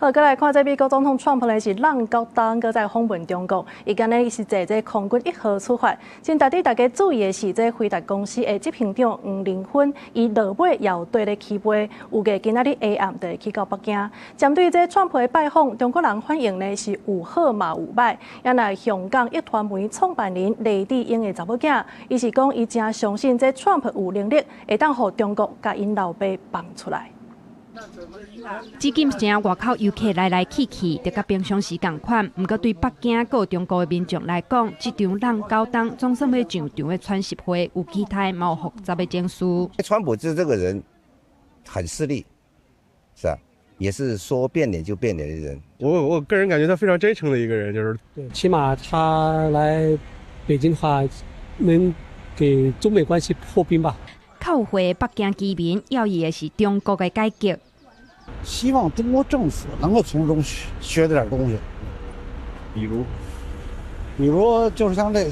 好，再來看這美國總統川普呢是浪高當擱在訪問中國，伊今日是坐這空軍1號出發。先帶大家注意的是，這飛達公司的執行長黃凌勳，伊落尾要對咧起飛，預計今日下暗就會去到北京。針對這川普的拜訪，中國人反應呢是有好嘛有歹。也來香港壹傳媒創辦人黎智英的查某囝，伊是講伊真相信這川普有能力會當互中國甲因老爸放出來。至今正外口遊客來去去，就甲平常時同款。不過對北京和中國的民眾來講，這場浪高當總算要上場的傳習會，有其他蠻複雜的情緒。川普這個人很勢利，是啊，也是說變臉就變臉的人。我個人感覺他非常真誠的一個人，就是對，起碼他來北京的話，能給中美關係破冰吧。靠回北京居民要義的是中國的改革，希望中國政府能夠從中學點東西，比如就是像這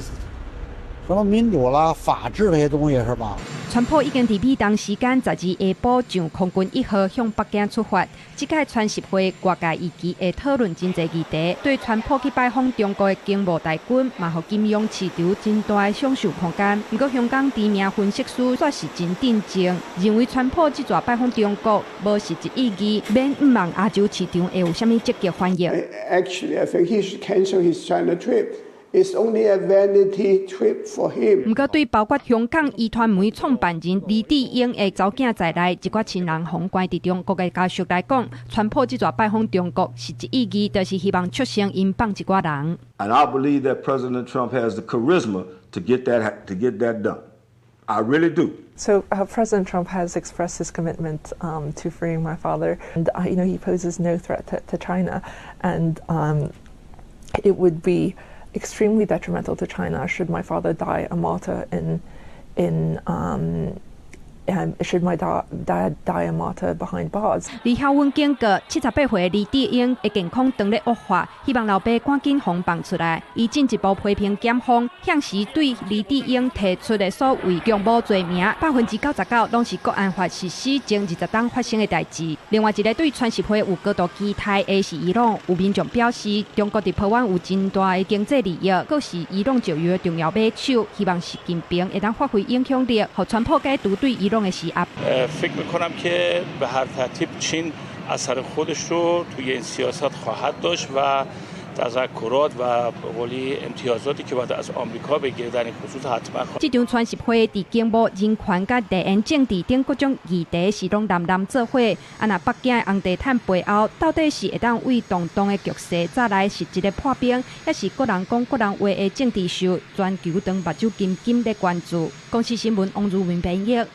什麼民主啦、法治這些東西，是吧？川普已經在美東時間12日下晡上空軍1號向北京出發。這屆傳習會外界預期會討論真濟議題，對川普去拜訪中國的經貿大軍，嘛互金融市場真大的享受空間。不過香港知名分析師卻是真定靜，認為川普這次拜訪中國無實質意義，免毋望亞洲市場會有什麼積極反應。Actually, I think he should cancel his China trip. It's only a vanity trip for him. 不過，對包括香港壹傳媒創辦人黎智英的查某囝在內，一寡親人封關佇中國的家屬來講，川普這次拜訪中國實質意義，就是希望促成因放一寡人。And I believe that President Trump has the charisma to get that done. I really do. So President Trump has expressed his commitment to freeing my father, and he poses no threat to China, and it would be extremely detrimental to China should my father die a martyr should my dad die a martyr behind bars. 李孝文警告78歲黎智英的健康當咧惡化，希望老爸趕緊放放出來。伊進一步批評檢方向時對黎智英提出的所謂強暴罪名，99%攏是國安法實施前20天發生的代誌。另外一個對傳習會有高度期待的是伊朗，有民眾表示中國佇台灣有真大的經濟利益，閣是伊朗石油的重要買手，希望習近平會當發揮影響力，互川普解讀對伊朗的施壓。فکر میکنم که به هر ترتیب چین اثر خودش رو توی این سیاست خواهد داشت و تذکرات و به قولی امتیازاتی که باید از آمریکا بگیره در این خصوص حتما. 這場傳習會佇經貿、人權、甲地緣政治等各種議題是攏南做伙。啊，那北京的紅地毯背後，到底是會當為動盪的局勢再來實質的破冰，還是個人講個人話的政治秀？全球當目睭緊緊的關注。公視新聞王如雲編譯。